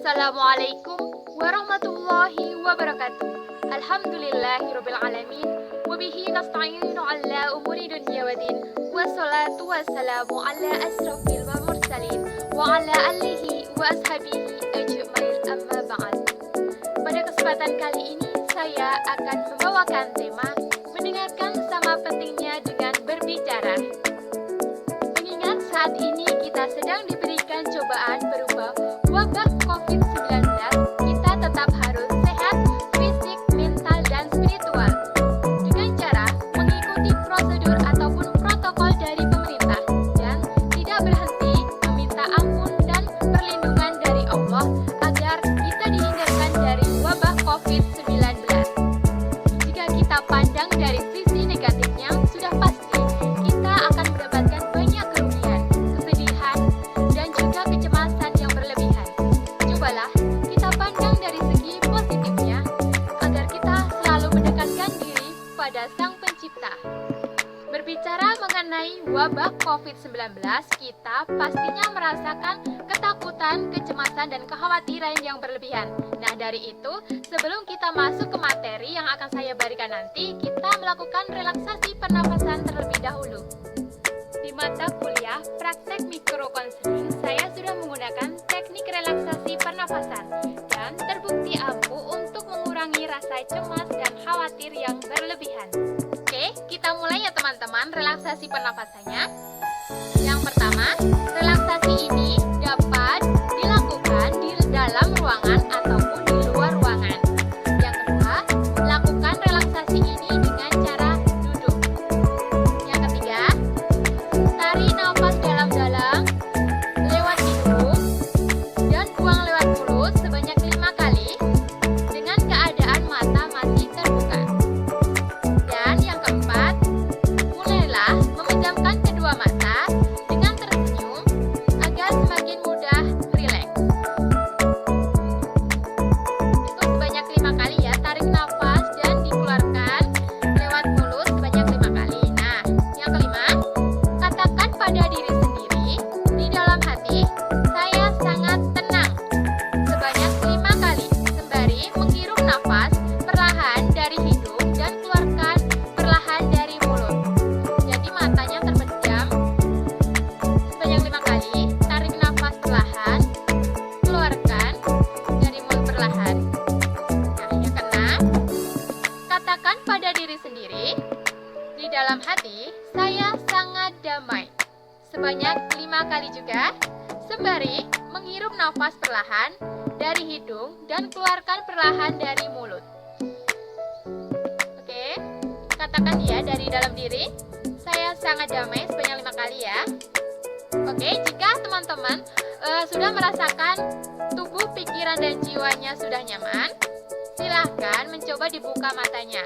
Assalamualaikum warahmatullahi wabarakatuh. Alhamdulillahirabbil alamin wa bihi nasta'inu ala umuri dunya waddin. Wassalatu wassalamu ala asrofil mursalin wa ala alihi wa ashabihi ajmain, amma ba'd. Pada kesempatan kali ini saya akan membawakan tema mendengarkan sama pentingnya dengan berbicara. Mengingat saat ini kita sedang diberikan cobaan berupa wabah COVID-19, kita tetap harus sehat fisik, mental, dan spiritual dengan cara mengikuti prosedur ataupun protokol dari pemerintah dan tidak berhenti meminta ampun dan perlindungan dari Allah agar kita dihindarkan dari wabah COVID-19. Jika kita pandang dari sisi negatifnya, sudah pasti kita akan mendapatkan banyak kerugian, kesedihan, dan juga kecemasan yang berlebihan. Cobalah kita pandang dari segi positifnya agar kita selalu mendekatkan diri pada Sang Pencipta. Berbicara mengenai wabah COVID-19, kita pastinya merasakan ketakutan, kecemasan, dan kekhawatiran yang berlebihan. Nah, dari itu, sebelum kita masuk ke materi yang akan saya berikan nanti, kita melakukan relaksasi pernafasan terlebih dahulu. Di mata kuliah praktek mikrokonseling, saya sudah menggunakan teknik relaksasi pernafasan dan terbukti ampuh untuk mengurangi rasa cemas dan khawatir yang berlebihan. Oke, kita mulai ya teman-teman relaksasi pernafasannya. Yang pertama, relaksasi ini dapat dilakukan di dalam ruangan ataupun di luar ruangan. Yang kedua, lakukan relaksasi ini dengan cara duduk. Yang ketiga, tarik nafas dalam-dalam lewat hidung dan buang lewat mulut sebanyak 5 kali dengan keadaan mata masih terbuka. Dan yang keempat, mulailah memejamkan kedua mata dengan tersenyum agar semakin mudah rileks. Itu sebanyak 5 kali ya, tarik nafas dan dikeluarkan lewat mulut sebanyak 5 kali. Nah, yang kelima, katakan pada diri sendiri di dalam hati, saya sangat tenang sebanyak 5 kali sembari menghirup nafas perlahan dari hidung dan keluarkan perlahan dari mulut. Jadi matanya terpejam sebanyak 5 kali, tarik nafas perlahan, keluarkan dari mulut perlahan. Nah, yang keenam, katakan pada diri sendiri di dalam hati, saya sangat damai sebanyak 5 kali juga, sembari menghirup nafas perlahan dari hidung dan keluarkan perlahan dari mulut. Oke, katakan ya dari dalam diri, saya sangat damai sebanyak 5 kali ya. Oke, jika teman-teman sudah merasakan tubuh, pikiran, dan jiwanya sudah nyaman, silahkan mencoba dibuka matanya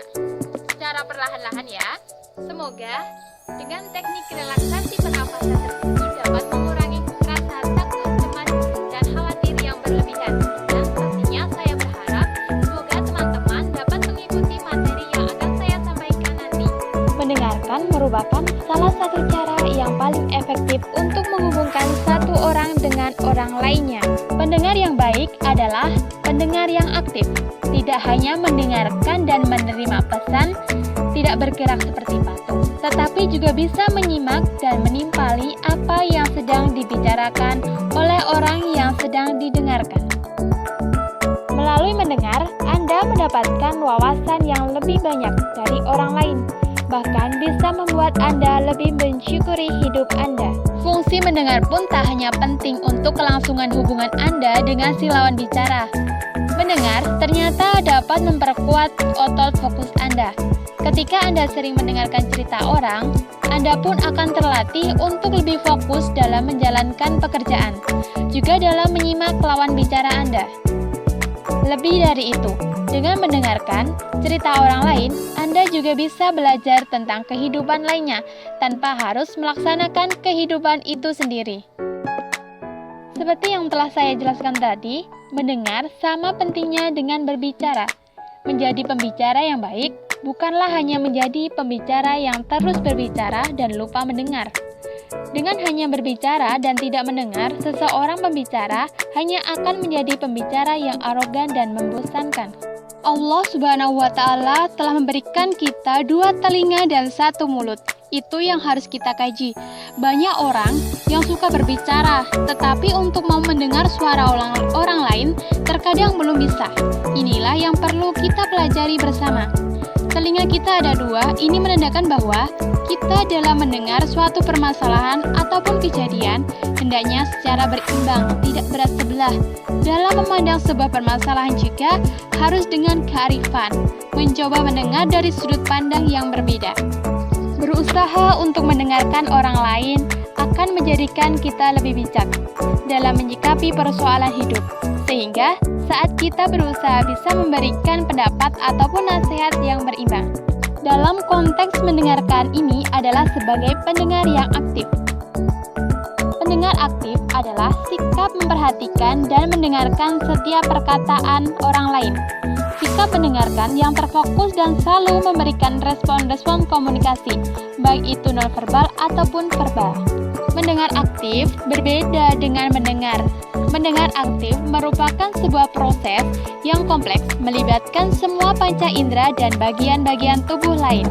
secara perlahan-lahan ya. Semoga dengan teknik relaksasi pernafasan tersebut dapat mengurangi rasa takut, cemas, dan khawatir yang berlebihan. Dan pastinya saya berharap semoga teman-teman dapat mengikuti materi yang akan saya sampaikan nanti. Mendengarkan merupakan salah satu cara yang paling efektif untuk menghubungkan satu orang dengan orang lainnya. Pendengar yang baik adalah pendengar yang aktif, tidak hanya mendengarkan dan menerima pesan, tidak bergerak seperti patung, tetapi juga bisa menyimak dan menimpali apa yang sedang dibicarakan oleh orang yang sedang didengarkan. Melalui mendengar, Anda mendapatkan wawasan yang lebih banyak dari orang lain, bahkan bisa membuat Anda lebih mensyukuri hidup Anda. Fungsi mendengar pun tak hanya penting untuk kelangsungan hubungan Anda dengan si lawan bicara. Mendengar ternyata dapat memperkuat otot fokus Anda. Ketika Anda sering mendengarkan cerita orang, Anda pun akan terlatih untuk lebih fokus dalam menjalankan pekerjaan, juga dalam menyimak lawan bicara Anda. Lebih dari itu, dengan mendengarkan cerita orang lain, Anda juga bisa belajar tentang kehidupan lainnya tanpa harus melaksanakan kehidupan itu sendiri. Seperti yang telah saya jelaskan tadi, mendengar sama pentingnya dengan berbicara. Menjadi pembicara yang baik bukanlah hanya menjadi pembicara yang terus berbicara dan lupa mendengar. Dengan hanya berbicara dan tidak mendengar, seseorang pembicara hanya akan menjadi pembicara yang arogan dan membosankan. Allah Subhanahu wa Ta'ala telah memberikan kita 2 telinga dan 1 mulut. Itu yang harus kita kaji. Banyak orang yang suka berbicara, tetapi untuk mau mendengar suara orang lain terkadang belum bisa. Inilah yang perlu kita pelajari bersama. Telinga kita ada 2, ini menandakan bahwa kita dalam mendengar suatu permasalahan ataupun kejadian hendaknya secara berimbang, tidak berat sebelah. Dalam memandang sebuah permasalahan juga harus dengan kearifan, mencoba mendengar dari sudut pandang yang berbeda. Berusaha untuk mendengarkan orang lain akan menjadikan kita lebih bijak dalam menyikapi persoalan hidup, sehingga saat kita berusaha bisa memberikan pendapat ataupun nasihat yang berimbang. Dalam konteks mendengarkan ini adalah sebagai pendengar yang aktif. Pendengar aktif adalah sikap memperhatikan dan mendengarkan setiap perkataan orang lain. Sikap mendengarkan yang terfokus dan selalu memberikan respon-respon komunikasi, baik itu nonverbal ataupun verbal. Mendengar aktif berbeda dengan mendengar. Mendengar aktif merupakan sebuah proses yang kompleks, melibatkan semua panca indera dan bagian-bagian tubuh lain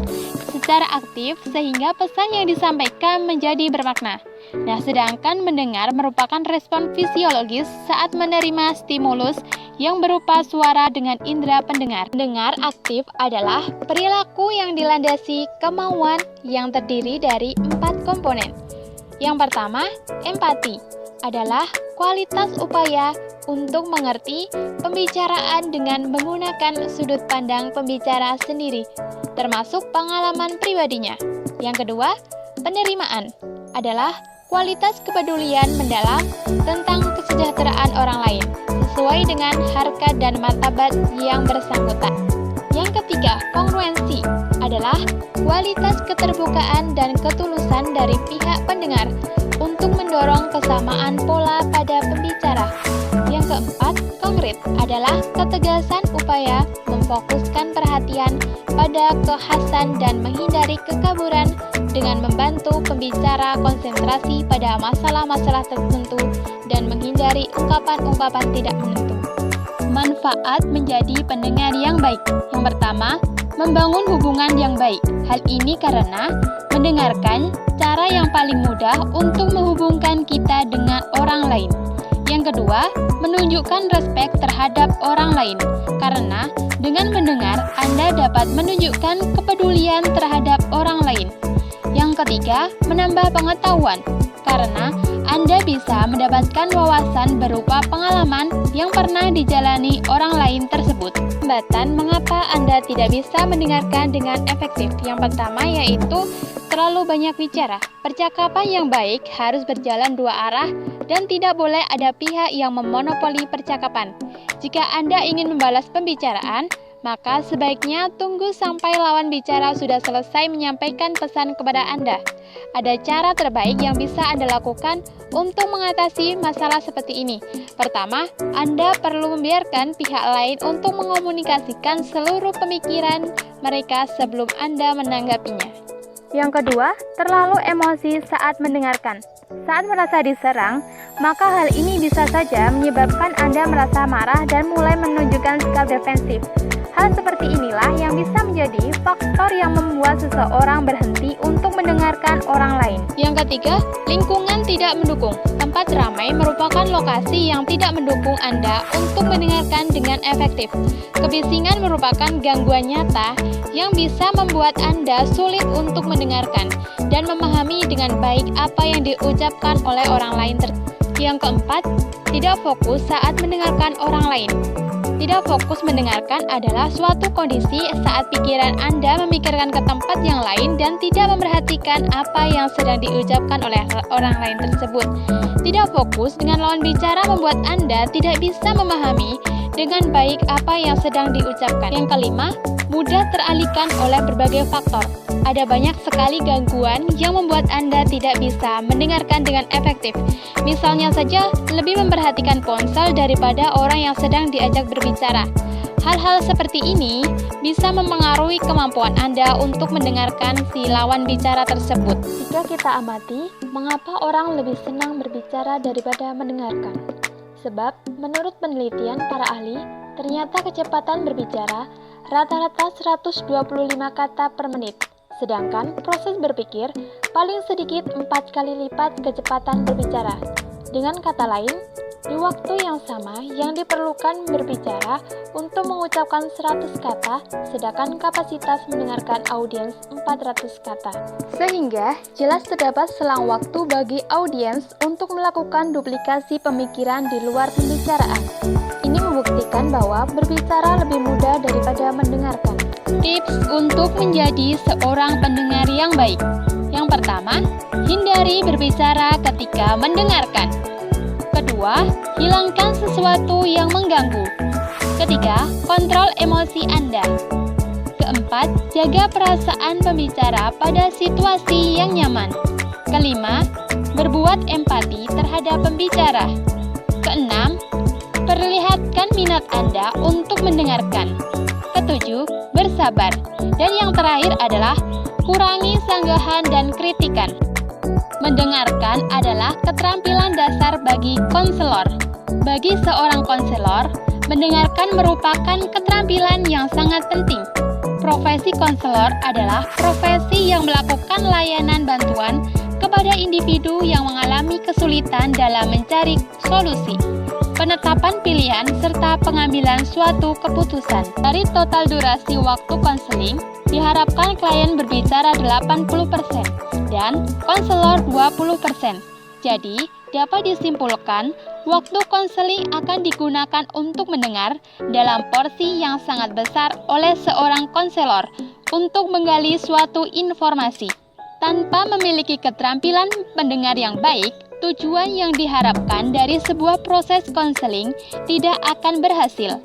secara aktif sehingga pesan yang disampaikan menjadi bermakna. Nah, sedangkan mendengar merupakan respon fisiologis saat menerima stimulus yang berupa suara dengan indera pendengar. Mendengar aktif adalah perilaku yang dilandasi kemauan yang terdiri dari 4 komponen. Yang pertama, empati adalah kualitas upaya untuk mengerti pembicaraan dengan menggunakan sudut pandang pembicara sendiri, termasuk pengalaman pribadinya. Yang kedua, penerimaan adalah kualitas kepedulian mendalam tentang kesejahteraan orang lain, sesuai dengan harkat dan martabat yang bersangkutan. Yang ketiga, kongruensi adalah kualitas keterbukaan dan ketulusan dari pihak pendengar untuk mendorong kesamaan pola pada pembicara. Yang keempat, konkret adalah ketegasan upaya memfokuskan perhatian pada kekhasan dan menghindari kekaburan dengan membantu pembicara konsentrasi pada masalah-masalah tertentu dan menghindari ungkapan-ungkapan tidak menentu. Manfaat menjadi pendengar yang baik. Yang pertama, membangun hubungan yang baik. Hal ini karena mendengarkan cara yang paling mudah untuk menghubungkan kita dengan orang lain. Yang kedua, menunjukkan respek terhadap orang lain. Karena dengan mendengar, Anda dapat menunjukkan kepedulian terhadap orang lain. Yang ketiga, menambah pengetahuan. Karena Anda bisa mendapatkan wawasan berupa pengalaman yang pernah dijalani orang lain tersebut. Hambatan mengapa Anda tidak bisa mendengarkan dengan efektif? Yang pertama yaitu terlalu banyak bicara. Percakapan yang baik harus berjalan 2 arah dan tidak boleh ada pihak yang memonopoli percakapan. Jika Anda ingin membalas pembicaraan, maka sebaiknya tunggu sampai lawan bicara sudah selesai menyampaikan pesan kepada Anda. Ada cara terbaik yang bisa Anda lakukan untuk mengatasi masalah seperti ini. Pertama, Anda perlu membiarkan pihak lain untuk mengomunikasikan seluruh pemikiran mereka sebelum Anda menanggapinya. Yang kedua, terlalu emosi saat mendengarkan. Saat merasa diserang, maka hal ini bisa saja menyebabkan Anda merasa marah dan mulai menunjukkan sikap defensif. Hal seperti inilah yang bisa menjadi faktor yang membuat seseorang berhenti untuk mendengarkan orang lain. Yang ketiga, lingkungan tidak mendukung. Tempat ramai merupakan lokasi yang tidak mendukung Anda untuk mendengarkan dengan efektif. Kebisingan merupakan gangguan nyata yang bisa membuat Anda sulit untuk mendengarkan dan memahami dengan baik apa yang diucapkan oleh orang lain. Yang keempat, tidak fokus saat mendengarkan orang lain. Tidak fokus mendengarkan adalah suatu kondisi saat pikiran Anda memikirkan ke tempat yang lain dan tidak memperhatikan apa yang sedang diucapkan oleh orang lain tersebut. Tidak fokus dengan lawan bicara membuat Anda tidak bisa memahami dengan baik apa yang sedang diucapkan. Yang kelima, mudah teralihkan oleh berbagai faktor. Ada banyak sekali gangguan yang membuat Anda tidak bisa mendengarkan dengan efektif. Misalnya saja, lebih memperhatikan ponsel daripada orang yang sedang diajak berbicara. Hal-hal seperti ini bisa mempengaruhi kemampuan Anda untuk mendengarkan si lawan bicara tersebut. Jika kita amati, mengapa orang lebih senang berbicara daripada mendengarkan? Sebab, menurut penelitian para ahli, ternyata kecepatan berbicara rata-rata 125 kata per menit. Sedangkan proses berpikir paling sedikit 4 kali lipat kecepatan berbicara. Dengan kata lain, di waktu yang sama yang diperlukan berbicara untuk mengucapkan 100 kata, sedangkan kapasitas mendengarkan audiens 400 kata. Sehingga jelas terdapat selang waktu bagi audiens untuk melakukan duplikasi pemikiran di luar pembicaraan. Ini membuktikan bahwa berbicara lebih mudah daripada mendengarkan. Tips untuk menjadi seorang pendengar yang baik. Yang pertama, hindari berbicara ketika mendengarkan. Kedua, hilangkan sesuatu yang mengganggu. Ketiga, kontrol emosi Anda. Keempat, jaga perasaan pembicara pada situasi yang nyaman. Kelima, berbuat empati terhadap pembicara. Keenam, perlihatkan minat Anda untuk mendengarkan. Ketujuh, bersabar. Dan yang terakhir adalah kurangi sanggahan dan kritikan. Mendengarkan adalah keterampilan dasar bagi konselor. Bagi seorang konselor, mendengarkan merupakan keterampilan yang sangat penting. Profesi konselor adalah profesi yang melakukan layanan bantuan kepada individu yang mengalami kesulitan dalam mencari solusi, penetapan pilihan, serta pengambilan suatu keputusan. Dari total durasi waktu konseling, diharapkan klien berbicara 80% dan konselor 20%. Jadi, dapat disimpulkan, waktu konseling akan digunakan untuk mendengar dalam porsi yang sangat besar oleh seorang konselor untuk menggali suatu informasi. Tanpa memiliki keterampilan mendengar yang baik, tujuan yang diharapkan dari sebuah proses konseling tidak akan berhasil.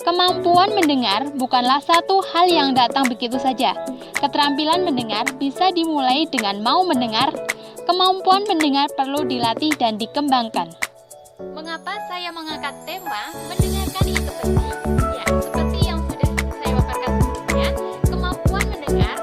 Kemampuan mendengar bukanlah satu hal yang datang begitu saja. Keterampilan mendengar bisa dimulai dengan mau mendengar. Kemampuan mendengar perlu dilatih dan dikembangkan. Mengapa saya mengangkat tema mendengarkan itu penting? Ya, seperti yang sudah saya paparkan sebelumnya, kemampuan mendengar